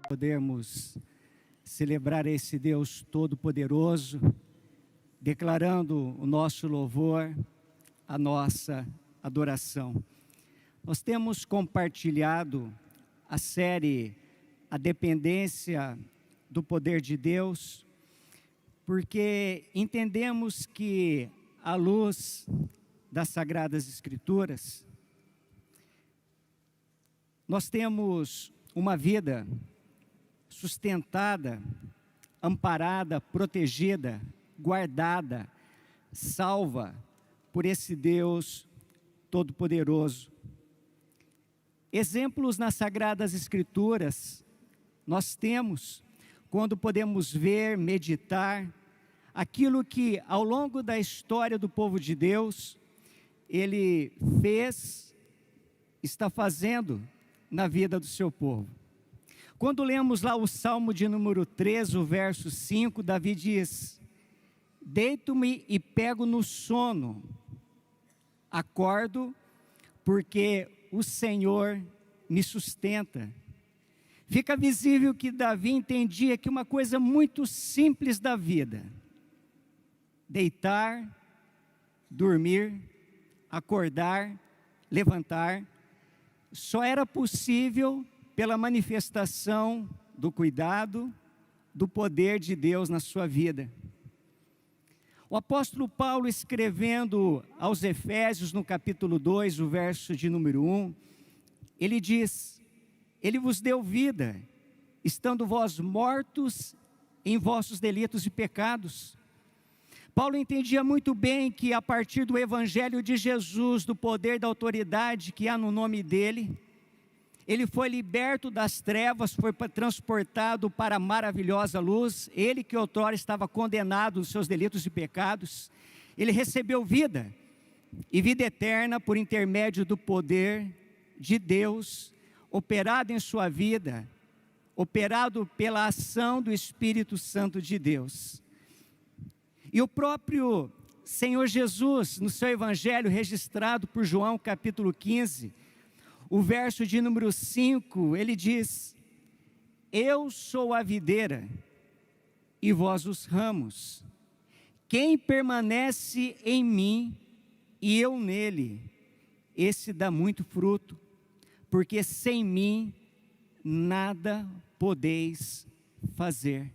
Podemos celebrar esse Deus Todo-Poderoso, declarando o nosso louvor, a nossa adoração. Nós temos compartilhado a série A Dependência do Poder de Deus, porque entendemos que, à luz das Sagradas Escrituras, nós temos uma vida sustentada, amparada, protegida, guardada, salva por esse Deus Todo-Poderoso. Exemplos nas Sagradas Escrituras nós temos quando podemos ver, meditar, aquilo que ao longo da história do povo de Deus, Ele fez, está fazendo na vida do seu povo. Quando lemos lá o Salmo de número 3, o verso 5, Davi diz: deito-me e pego no sono, acordo porque o Senhor me sustenta. Fica visível que Davi entendia que uma coisa muito simples da vida, deitar, dormir, acordar, levantar, só era possível pela manifestação do cuidado, do poder de Deus na sua vida. O apóstolo Paulo, escrevendo aos Efésios, no capítulo 2, o verso de número 1, ele diz: Ele vos deu vida, estando vós mortos em vossos delitos e pecados. Paulo entendia muito bem que a partir do Evangelho de Jesus, do poder da autoridade que há no nome dele, ele foi liberto das trevas, foi transportado para a maravilhosa luz. Ele que outrora estava condenado nos seus delitos e pecados, ele recebeu vida, e vida eterna por intermédio do poder de Deus, operado em sua vida, operado pela ação do Espírito Santo de Deus. E o próprio Senhor Jesus, no seu Evangelho registrado por João capítulo 15, o verso de número 5, ele diz: eu sou a videira e vós os ramos. Quem permanece em mim e eu nele, esse dá muito fruto, porque sem mim nada podeis fazer.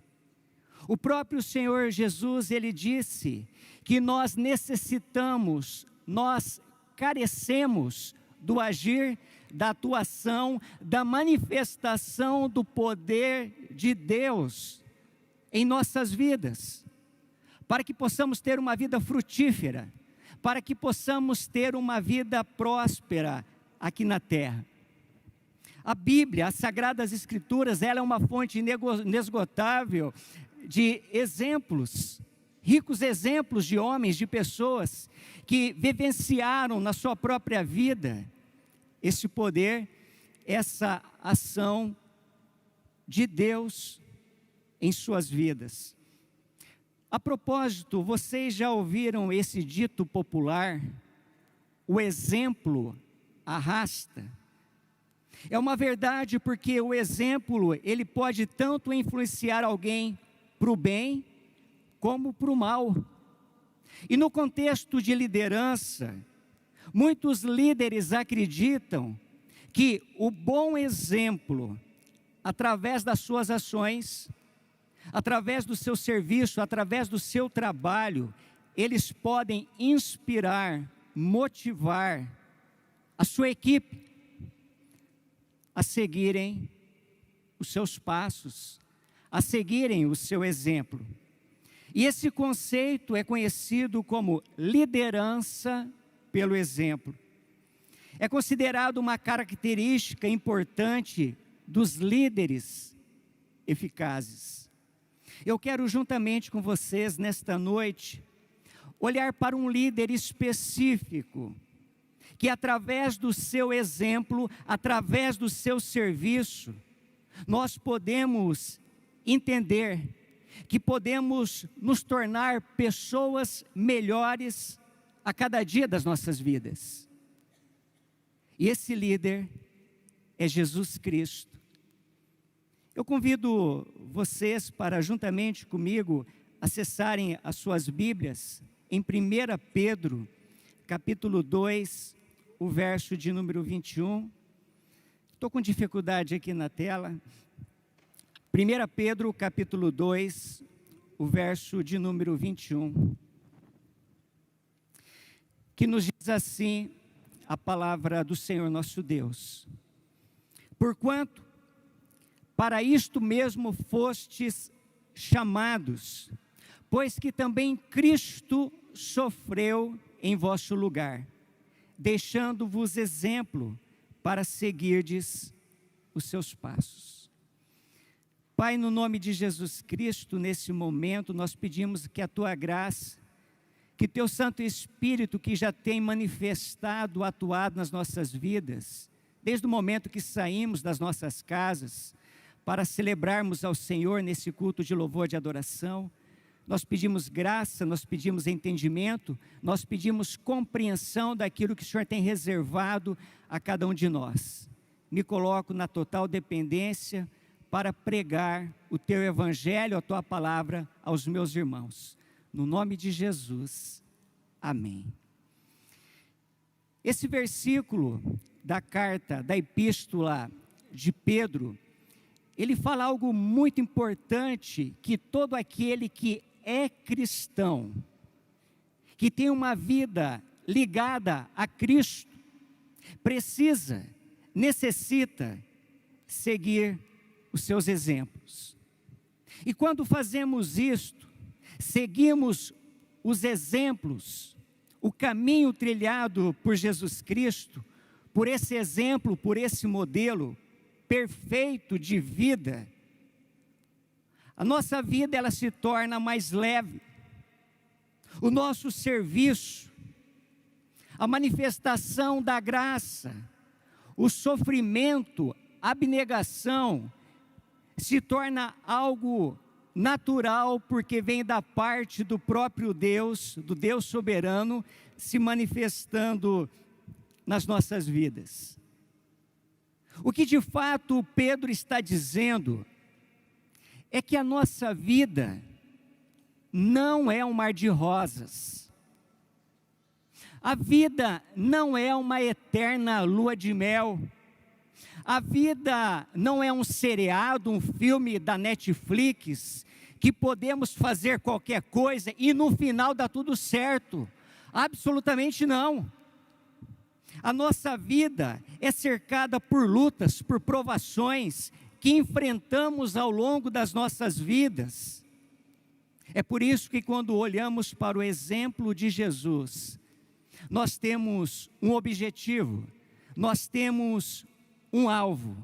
O próprio Senhor Jesus, ele disse que nós necessitamos, nós carecemos do agir, da atuação, da manifestação do poder de Deus em nossas vidas, para que possamos ter uma vida frutífera, para que possamos ter uma vida próspera aqui na terra. A Bíblia, as Sagradas Escrituras, ela é uma fonte inesgotável de exemplos, ricos exemplos de homens, de pessoas que vivenciaram na sua própria vida esse poder, essa ação de Deus em suas vidas. A propósito, vocês já ouviram esse dito popular: o exemplo arrasta? É uma verdade, porque o exemplo, ele pode tanto influenciar alguém para o bem, como para o mal. E no contexto de liderança, muitos líderes acreditam que o bom exemplo, através das suas ações, através do seu serviço, através do seu trabalho, eles podem inspirar, motivar a sua equipe a seguirem os seus passos, a seguirem o seu exemplo. E esse conceito é conhecido como liderança pelo exemplo. É considerado uma característica importante dos líderes eficazes. Eu quero, juntamente com vocês, nesta noite, olhar para um líder específico, que através do seu exemplo, através do seu serviço, nós podemos entender que podemos nos tornar pessoas melhores a cada dia das nossas vidas. E esse líder é Jesus Cristo. Eu convido vocês para, juntamente comigo, acessarem as suas Bíblias em 1 Pedro, capítulo 2, o verso de número 21. Estou com dificuldade aqui na tela. 1 Pedro, capítulo 2, o verso de número 21. Que nos diz assim a palavra do Senhor nosso Deus. Porquanto, para isto mesmo fostes chamados, pois que também Cristo sofreu em vosso lugar, deixando-vos exemplo para seguirdes os seus passos. Pai, no nome de Jesus Cristo, nesse momento, nós pedimos que a Tua graça, que Teu Santo Espírito, que já tem manifestado, atuado nas nossas vidas, desde o momento que saímos das nossas casas, para celebrarmos ao Senhor nesse culto de louvor e adoração, nós pedimos graça, nós pedimos entendimento, nós pedimos compreensão daquilo que o Senhor tem reservado a cada um de nós. Me coloco na total dependência para pregar o Teu Evangelho, a Tua Palavra aos meus irmãos. No nome de Jesus, amém. Esse versículo da carta, da epístola de Pedro, ele fala algo muito importante, que todo aquele que é cristão, que tem uma vida ligada a Cristo, necessita seguir os seus exemplos. E quando fazemos isto, seguimos os exemplos, o caminho trilhado por Jesus Cristo, por esse exemplo, por esse modelo perfeito de vida, a nossa vida ela se torna mais leve. O nosso serviço, a manifestação da graça, o sofrimento, a abnegação, se torna algo natural, porque vem da parte do próprio Deus, do Deus soberano, se manifestando nas nossas vidas. O que de fato Pedro está dizendo é que a nossa vida não é um mar de rosas. A vida não é uma eterna lua de mel. A vida não é um seriado, um filme da Netflix, que podemos fazer qualquer coisa e no final dá tudo certo. Absolutamente não. A nossa vida é cercada por lutas, por provações que enfrentamos ao longo das nossas vidas. É por isso que quando olhamos para o exemplo de Jesus, nós temos um objetivo, nós temos um alvo: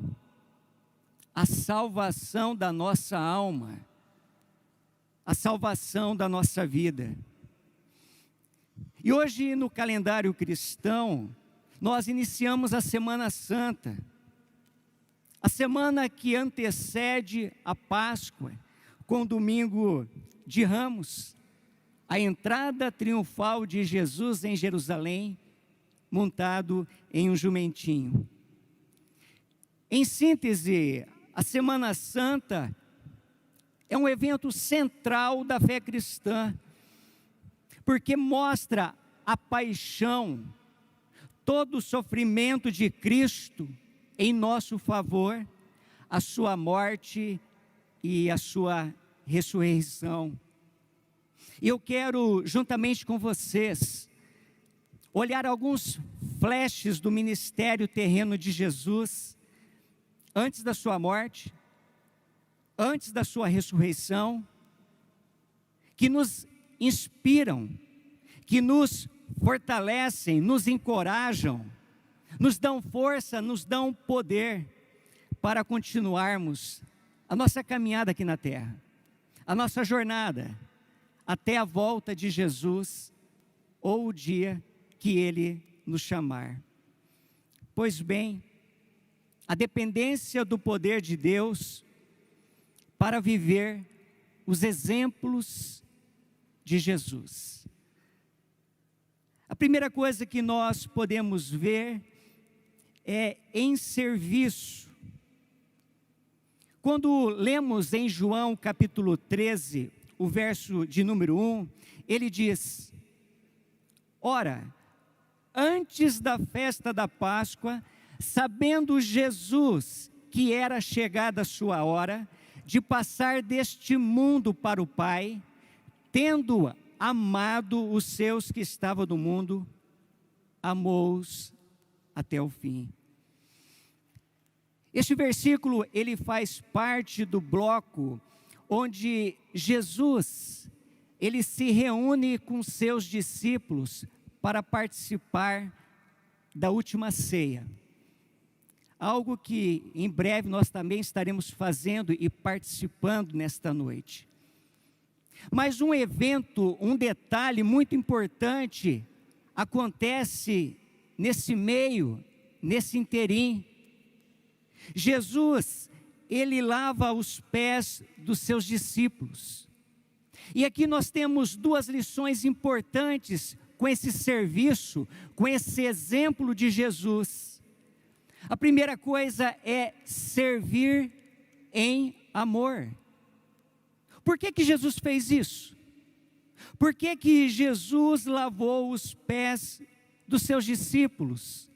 a salvação da nossa alma, a salvação da nossa vida. E hoje no calendário cristão, nós iniciamos a Semana Santa, a semana que antecede a Páscoa, com o domingo de Ramos, a entrada triunfal de Jesus em Jerusalém, montado em um jumentinho. Em síntese, a Semana Santa é um evento central da fé cristã, porque mostra a paixão, todo o sofrimento de Cristo em nosso favor, a sua morte e a sua ressurreição. E eu quero, juntamente com vocês, olhar alguns flashes do ministério terreno de Jesus, antes da sua morte, antes da sua ressurreição, que nos inspiram, que nos fortalecem, nos encorajam, nos dão força, nos dão poder para continuarmos a nossa caminhada aqui na terra, a nossa jornada até a volta de Jesus ou o dia que Ele nos chamar. Pois bem, a dependência do poder de Deus para viver os exemplos de Jesus. A primeira coisa que nós podemos ver é em serviço. Quando lemos em João capítulo 13, o verso de número 1, ele diz: ora, antes da festa da Páscoa, sabendo Jesus que era chegada a sua hora de passar deste mundo para o Pai, tendo amado os seus que estavam no mundo, amou-os até o fim. Este versículo, ele faz parte do bloco onde Jesus, ele se reúne com seus discípulos para participar da última ceia. Algo que em breve nós também estaremos fazendo e participando nesta noite. Mas um evento, um detalhe muito importante acontece nesse meio, nesse interim. Jesus, ele lava os pés dos seus discípulos. E aqui nós temos duas lições importantes com esse serviço, com esse exemplo de Jesus. A primeira coisa é servir em amor. Por que Jesus fez isso? Por que Jesus lavou os pés dos seus discípulos?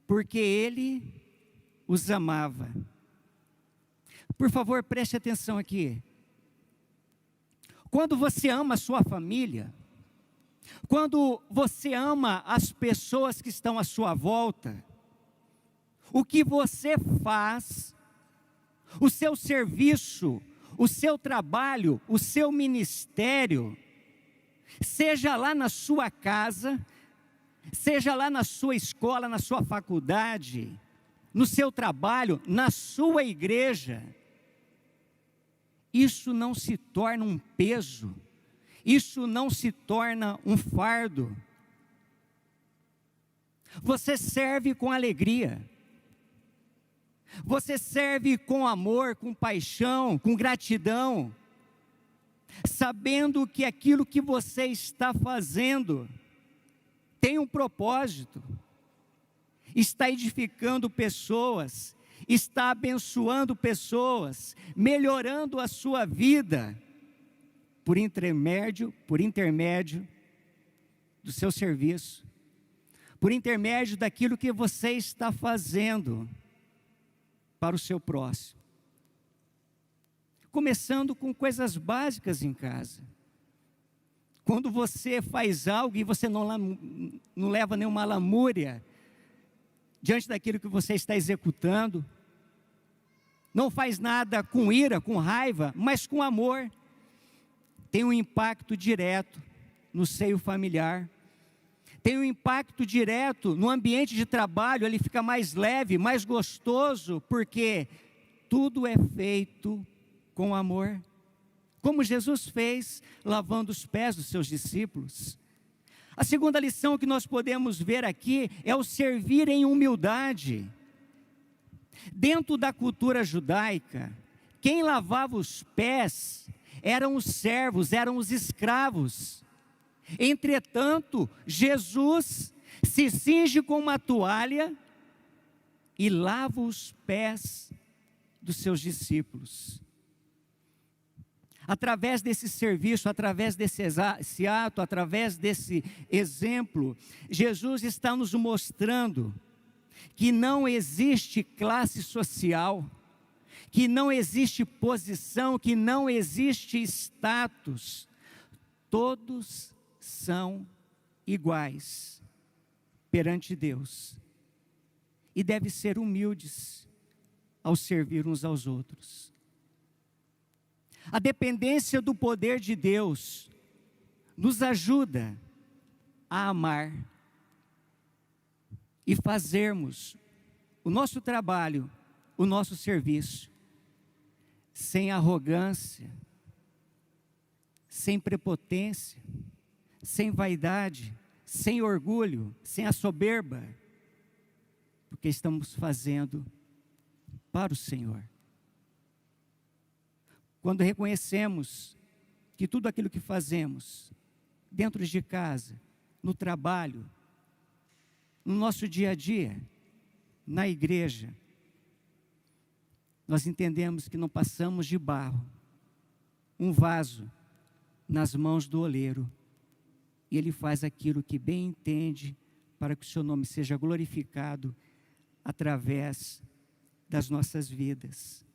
Porque ele os amava. Por favor, preste atenção aqui. Quando você ama a sua família, quando você ama as pessoas que estão à sua volta, o que você faz, o seu serviço, o seu trabalho, o seu ministério, seja lá na sua casa, seja lá na sua escola, na sua faculdade, no seu trabalho, na sua igreja, isso não se torna um peso, isso não se torna um fardo. Você serve com alegria, você serve com amor, com paixão, com gratidão, sabendo que aquilo que você está fazendo tem um propósito, está edificando pessoas, está abençoando pessoas, melhorando a sua vida, por intermédio do seu serviço, por intermédio daquilo que você está fazendo para o seu próximo. Começando com coisas básicas em casa. Quando você faz algo e você não leva nenhuma lamúria diante daquilo que você está executando, não faz nada com ira, com raiva, mas com amor, tem um impacto direto no seio familiar, tem um impacto direto no ambiente de trabalho, ele fica mais leve, mais gostoso, porque tudo é feito com amor, como Jesus fez, lavando os pés dos seus discípulos. A segunda lição que nós podemos ver aqui é o servir em humildade. Dentro da cultura judaica, quem lavava os pés eram os servos, eram os escravos. Entretanto, Jesus se cinge com uma toalha e lava os pés dos seus discípulos. Através desse serviço, através desse ato, através desse exemplo, Jesus está nos mostrando que não existe classe social, que não existe posição, que não existe status. Todos são iguais perante Deus e devem ser humildes ao servir uns aos outros. A dependência do poder de Deus nos ajuda a amar e fazermos o nosso trabalho, o nosso serviço, sem arrogância, sem prepotência, sem vaidade, sem orgulho, sem a soberba, porque estamos fazendo para o Senhor. Quando reconhecemos que tudo aquilo que fazemos, dentro de casa, no trabalho, no nosso dia a dia, na igreja, nós entendemos que não passamos de barro, um vaso nas mãos do oleiro, e Ele faz aquilo que bem entende, para que o seu nome seja glorificado através das nossas vidas.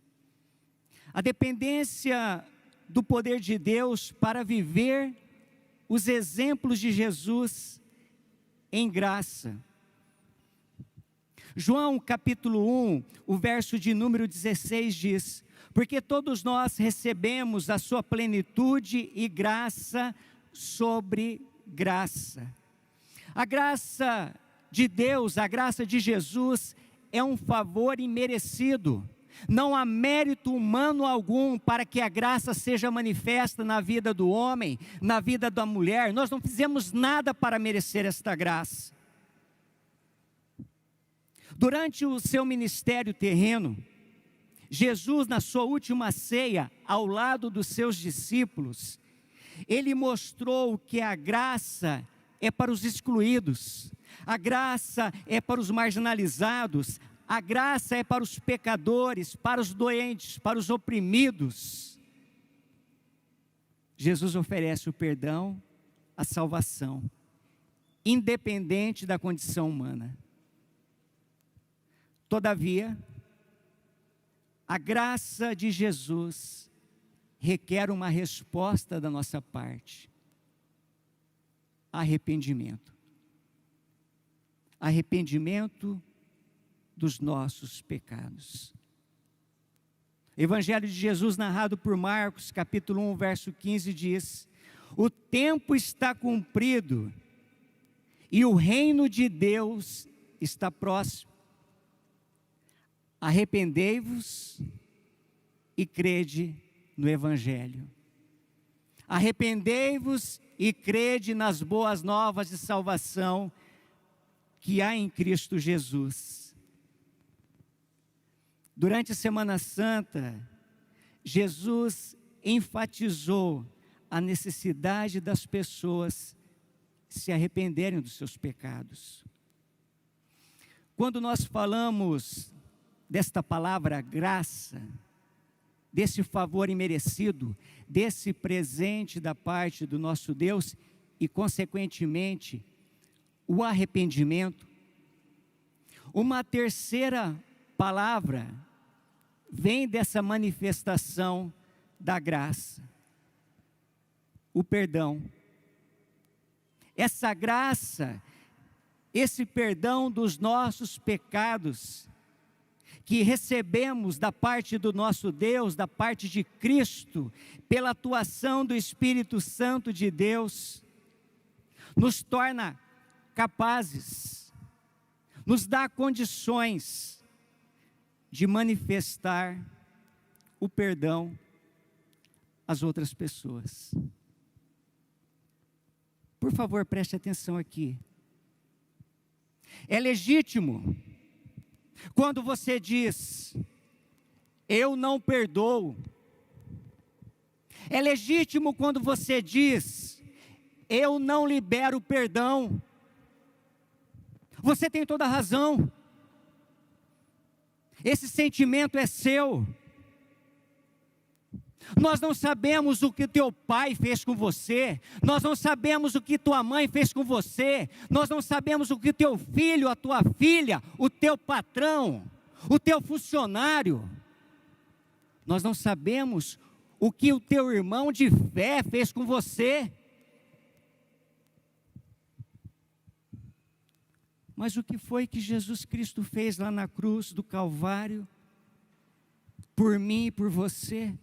A dependência do poder de Deus para viver os exemplos de Jesus em graça. João capítulo 1, o verso de número 16 diz: porque todos nós recebemos a sua plenitude e graça sobre graça. A graça de Deus, a graça de Jesus é um favor imerecido. Não há mérito humano algum para que a graça seja manifesta na vida do homem, na vida da mulher. Nós não fizemos nada para merecer esta graça. Durante o seu ministério terreno, Jesus, na sua última ceia, ao lado dos seus discípulos, Ele mostrou que a graça é para os excluídos, a graça é para os marginalizados, a graça é para os pecadores, para os doentes, para os oprimidos. Jesus oferece o perdão, a salvação, independente da condição humana. Todavia, a graça de Jesus requer uma resposta da nossa parte: arrependimento. Arrependimento dos nossos pecados. Evangelho de Jesus narrado por Marcos, capítulo 1, verso 15 diz: o tempo está cumprido e o reino de Deus está próximo. Arrependei-vos e crede no Evangelho. Arrependei-vos e crede nas boas novas de salvação que há em Cristo Jesus. Durante a Semana Santa, Jesus enfatizou a necessidade das pessoas se arrependerem dos seus pecados. Quando nós falamos desta palavra graça, desse favor imerecido, desse presente da parte do nosso Deus e, consequentemente, o arrependimento, uma terceira palavra vem dessa manifestação da graça: o perdão. Essa graça, esse perdão dos nossos pecados, que recebemos da parte do nosso Deus, da parte de Cristo, pela atuação do Espírito Santo de Deus, nos torna capazes, nos dá condições de manifestar o perdão às outras pessoas. Por favor, preste atenção aqui. É legítimo quando você diz: eu não perdoo. É legítimo quando você diz: eu não libero perdão. Você tem toda a razão. Esse sentimento é seu. Nós não sabemos o que teu pai fez com você, nós não sabemos o que tua mãe fez com você, nós não sabemos o que teu filho, a tua filha, o teu patrão, o teu funcionário, nós não sabemos o que o teu irmão de fé fez com você. Mas o que foi que Jesus Cristo fez lá na cruz do Calvário, por mim e por você?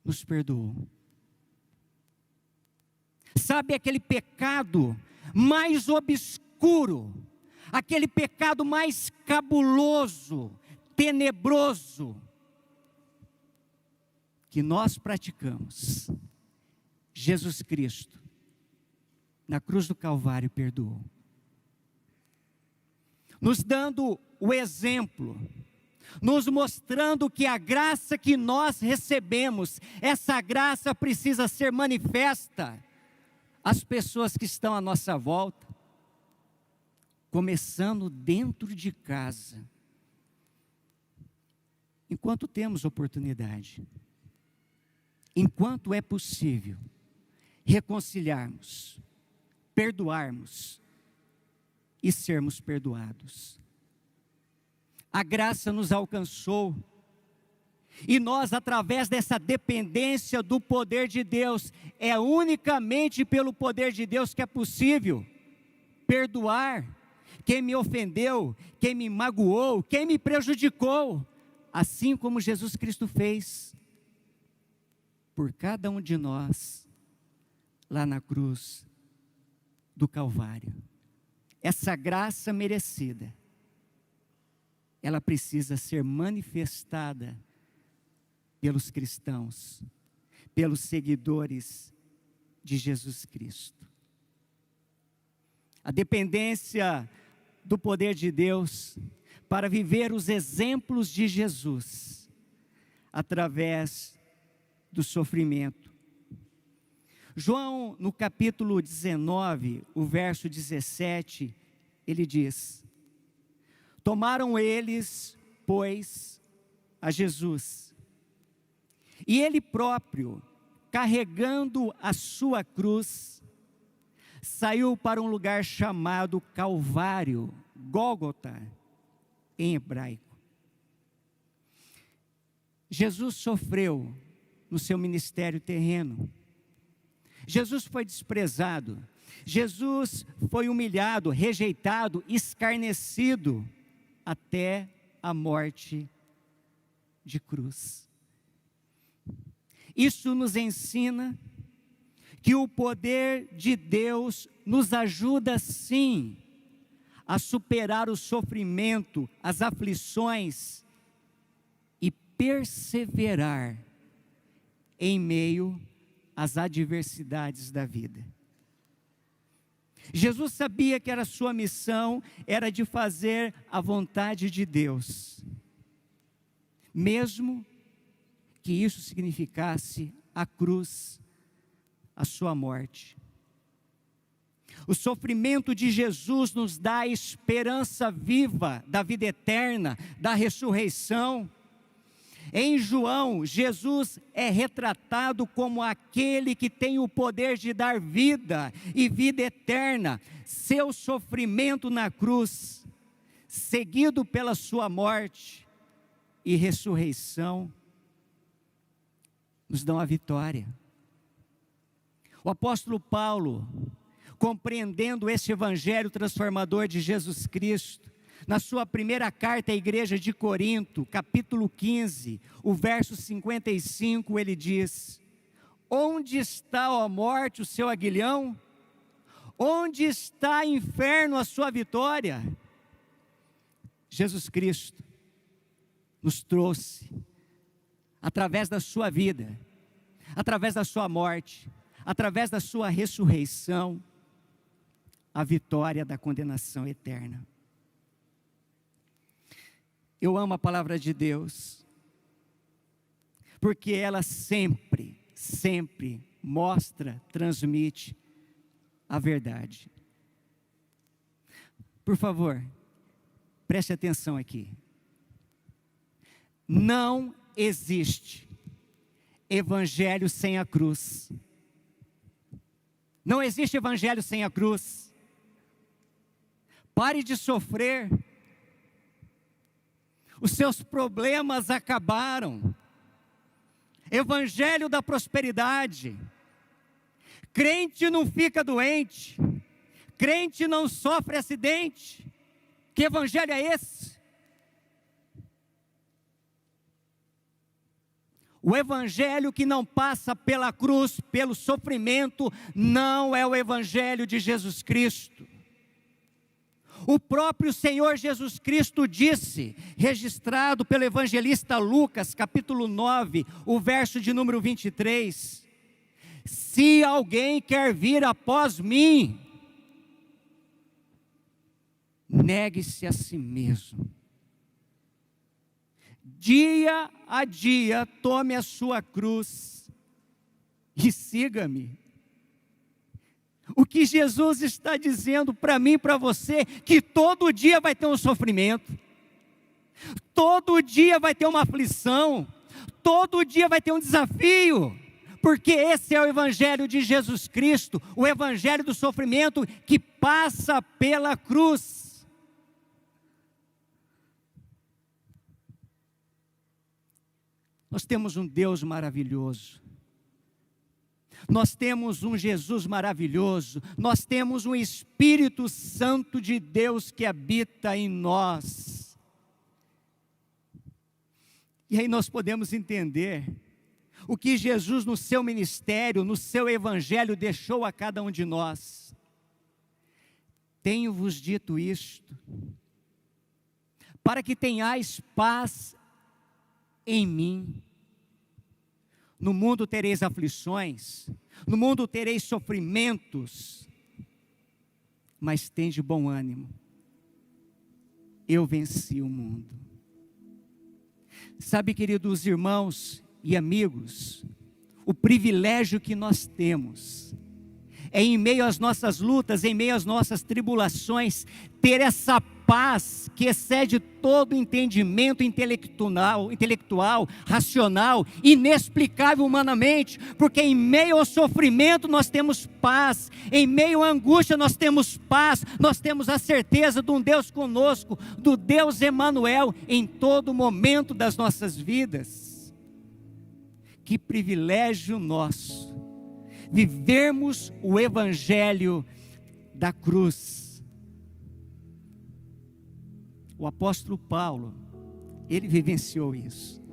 Nos perdoou. Sabe aquele pecado mais obscuro, aquele pecado mais cabuloso, tenebroso, que nós praticamos? Jesus Cristo, na cruz do Calvário, perdoou, nos dando o exemplo, nos mostrando que a graça que nós recebemos, essa graça precisa ser manifesta às pessoas que estão à nossa volta, começando dentro de casa. enquanto temos oportunidade, enquanto é possível, reconciliarmos, perdoarmos e sermos perdoados. A graça nos alcançou, e nós, através dessa dependência do poder de Deus, é unicamente pelo poder de Deus que é possível perdoar quem me ofendeu, quem me magoou, quem me prejudicou, assim como Jesus Cristo fez por cada um de nós, lá na cruz do Calvário. Essa graça merecida, ela precisa ser manifestada pelos cristãos, pelos seguidores de Jesus Cristo. A dependência do poder de Deus para viver os exemplos de Jesus através do sofrimento. João, no capítulo 19, o verso 17, ele diz: tomaram eles, pois, a Jesus, e ele próprio, carregando a sua cruz, saiu para um lugar chamado Calvário, Gólgota, em hebraico. Jesus sofreu no seu ministério terreno. Jesus foi desprezado. Jesus foi humilhado, rejeitado, escarnecido, até a morte de cruz. Isso nos ensina que o poder de Deus nos ajuda sim a superar o sofrimento, as aflições e perseverar em meio às adversidades da vida. Jesus sabia que a sua missão era de fazer a vontade de Deus, mesmo que isso significasse a cruz, a sua morte. O sofrimento de Jesus nos dá a esperança viva da vida eterna, da ressurreição. Em João, Jesus é retratado como aquele que tem o poder de dar vida e vida eterna. Seu sofrimento na cruz, seguido pela sua morte e ressurreição, nos dão a vitória. O apóstolo Paulo, compreendendo esse evangelho transformador de Jesus Cristo, na sua primeira carta à igreja de Corinto, capítulo 15, o verso 55, ele diz: onde está, ó morte, o seu aguilhão? Onde está, inferno, a sua vitória? Jesus Cristo nos trouxe, através da sua vida, através da sua morte, através da sua ressurreição, a vitória da condenação eterna. Eu amo a palavra de Deus, porque ela sempre, sempre mostra, transmite a verdade. Por favor, preste atenção aqui. Não existe evangelho sem a cruz. Não existe evangelho sem a cruz. Pare de sofrer. Os seus problemas acabaram. Evangelho da prosperidade. Crente não fica doente. Crente não sofre acidente. Que evangelho é esse? O evangelho que não passa pela cruz, pelo sofrimento, não é o evangelho de Jesus Cristo. O próprio Senhor Jesus Cristo disse, registrado pelo evangelista Lucas, capítulo 9, o verso de número 23, se alguém quer vir após mim, negue-se a si mesmo. Dia a dia, tome a sua cruz e siga-me. O que Jesus está dizendo para mim e para você, que todo dia vai ter um sofrimento, Todo dia vai ter uma aflição, todo dia vai ter um desafio, porque esse é o Evangelho de Jesus Cristo, o Evangelho do sofrimento que passa pela cruz. Nós temos um Deus maravilhoso, nós temos um Jesus maravilhoso, nós temos um Espírito Santo de Deus que habita em nós. E aí nós podemos entender o que Jesus no seu ministério, no seu evangelho deixou a cada um de nós. Tenho-vos dito isto, para que tenhais paz em mim. No mundo tereis aflições, no mundo tereis sofrimentos, mas tende bom ânimo. Eu venci o mundo. Sabe, queridos irmãos e amigos, o privilégio que nós temos é, em meio às nossas lutas, em meio às nossas tribulações, ter essa paz que excede todo entendimento intelectual, racional, inexplicável humanamente, porque em meio ao sofrimento nós temos paz, em meio à angústia nós temos paz, nós temos a certeza de um Deus conosco, do Deus Emanuel, em todo momento das nossas vidas. Que privilégio nosso, vivermos o Evangelho da cruz. O apóstolo Paulo, ele vivenciou isso.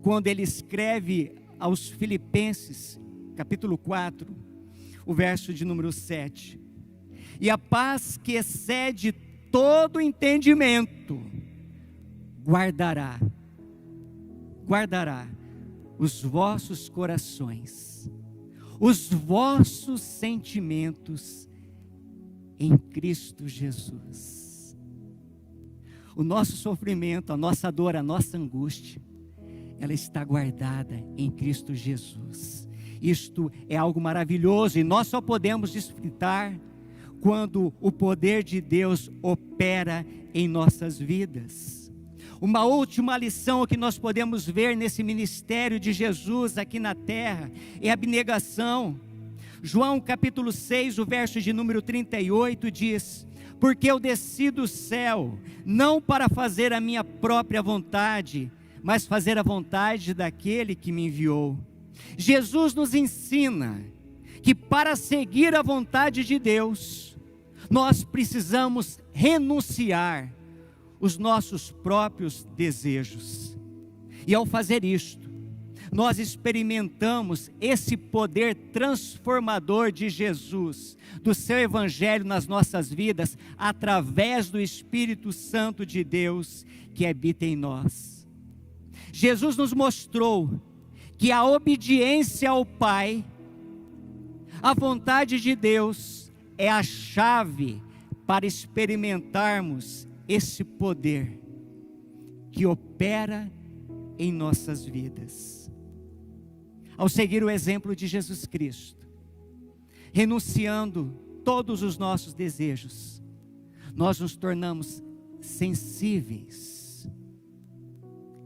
Quando ele escreve aos Filipenses, capítulo 4, o verso de número 7. E a paz que excede todo entendimento, guardará os vossos corações, os vossos sentimentos em Cristo Jesus. O nosso sofrimento, a nossa dor, a nossa angústia, ela está guardada em Cristo Jesus. Isto é algo maravilhoso e nós só podemos desfrutar quando o poder de Deus opera em nossas vidas. Uma última lição que nós podemos ver nesse ministério de Jesus aqui na terra é a abnegação. João capítulo 6, o verso de número 38 diz: porque eu desci do céu, não para fazer a minha própria vontade, mas fazer a vontade daquele que me enviou. Jesus nos ensina que para seguir a vontade de Deus, nós precisamos renunciar os nossos próprios desejos. E ao fazer isto, nós experimentamos esse poder transformador de Jesus, do seu Evangelho nas nossas vidas, através do Espírito Santo de Deus que habita em nós. Jesus nos mostrou que a obediência ao Pai, a vontade de Deus, é a chave para experimentarmos esse poder que opera em nossas vidas. Ao seguir o exemplo de Jesus Cristo, renunciando todos os nossos desejos, nós nos tornamos sensíveis,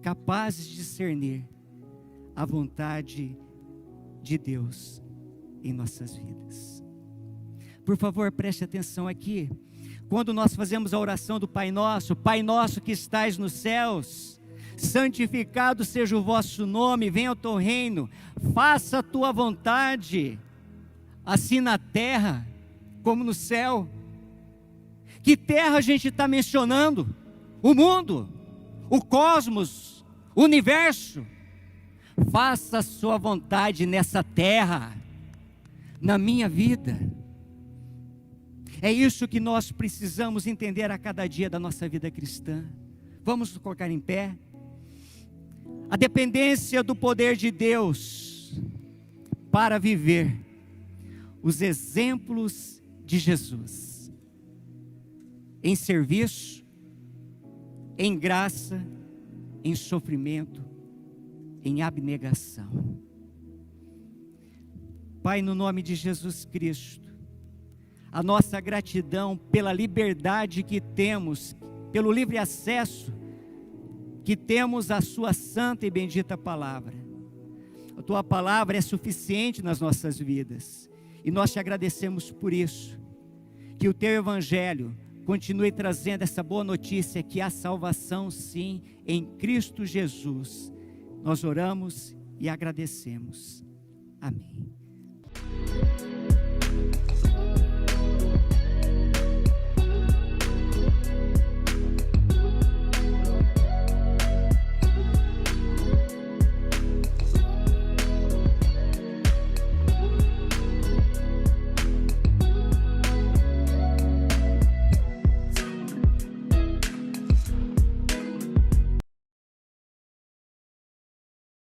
capazes de discernir a vontade de Deus em nossas vidas. Por favor, preste atenção aqui. Quando nós fazemos a oração do Pai Nosso que estais nos céus, santificado seja o vosso nome, venha o teu reino, faça a tua vontade, assim na terra como no céu. Que terra a gente está mencionando? O mundo, o cosmos, o universo. Faça a sua vontade nessa terra, na minha vida. É isso que nós precisamos entender a cada dia da nossa vida cristã. Vamos nos colocar em pé. A dependência do poder de Deus para viver os exemplos de Jesus, em serviço, em graça, em sofrimento, em abnegação. Pai, no nome de Jesus Cristo, a nossa gratidão pela liberdade que temos, pelo livre acesso que temos a sua santa e bendita palavra. A tua palavra é suficiente nas nossas vidas, e nós te agradecemos por isso. Que o teu evangelho continue trazendo essa boa notícia, que há salvação sim em Cristo Jesus. Nós oramos e agradecemos. Amém.